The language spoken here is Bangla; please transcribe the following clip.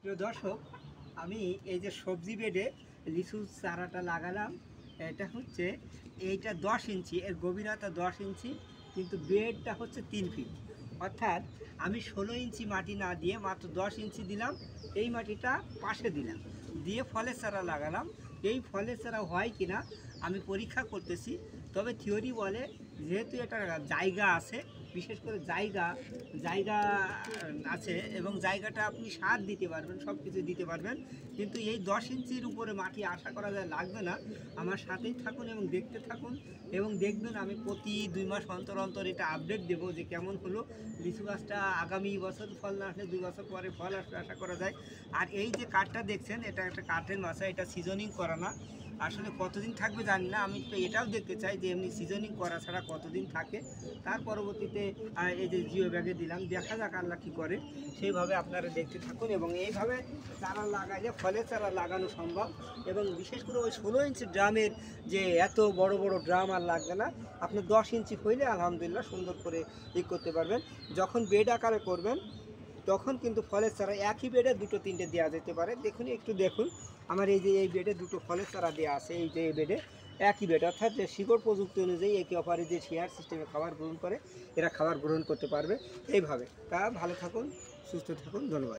প্রিয় দর্শক, আমি এই যে সবজি বেডে লিচু চারাটা লাগালাম, এটা হচ্ছে এইটা 10 ইঞ্চি, এর গভীরতা 10 ইঞ্চি, কিন্তু বেডটা হচ্ছে 3 ফিট। অর্থাৎ আমি 16 ইঞ্চি মাটি না দিয়ে মাত্র 10 ইঞ্চি দিলাম। এই মাটিটা পাশে দিলাম, দিয়ে ফলের চারা লাগালাম। এই ফলের চারা হয় কিনা আমি পরীক্ষা করতেছি। তবে থিওরি বলে, যেহেতু এটা জায়গা আছে, বিশেষ করে জায়গা জায়গা আছে এবং জায়গাটা আপনি সার দিতে পারবেন, সব কিছু দিতে পারবেন, কিন্তু এই 10 ইঞ্চির উপরে মাটি আশা করা যায় লাগবে না। আমার সাথেই থাকুন এবং দেখতে থাকুন, এবং দেখবেন আমি প্রতি 2 মাস অন্তর অন্তর এটা আপডেট দেবো যে কেমন হলো লিচু গাছটা। আগামী বছর ফল না আসলে 2 বছর পরে ফল আসলে আশা করা যায়। আর এই যে কাঠটা দেখছেন, এটা একটা কাঠের মাছা, এটা সিজনিং করা না। আসলে কতদিন থাকবে জানি না, আমি তো এটাও দেখতে চাই যে এমনি সিজনিং করা ছাড়া কতদিন থাকে। তার পরবর্তীতে এই যে জিও ব্যাগে দিলাম, দেখা যাক আল্লাহ কী করে। সেইভাবে আপনারা দেখতে থাকুন এবং এইভাবে চারা লাগাইলে ফলের চারা লাগানো সম্ভব। এবং বিশেষ করে ওই 16 ইঞ্চি ড্রামের যে এত বড় বড় ড্রাম আর লাগবে না, আপনি 10 ইঞ্চি হইলে আলহামদুলিল্লাহ সুন্দর করে করতে পারবেন। যখন বেড আকারে করবেন তখন কিন্তু ফলের চারা একই বেডে 2-3টে দেওয়া যেতে পারে। দেখুন, একটু দেখুন, আমার এই যে এই বেডে 2টো ফলের চারা দেওয়া আছে। এই যে এই বেডে একই বেড, অর্থাৎ যে শিকড় প্রযুক্তি অনুযায়ী একে অপরে যে শেয়ার সিস্টেমে খাবার গ্রহণ করে, এরা খাবার গ্রহণ করতে পারবে এইভাবে। তা ভালো থাকুন, সুস্থ থাকুন, ধন্যবাদ।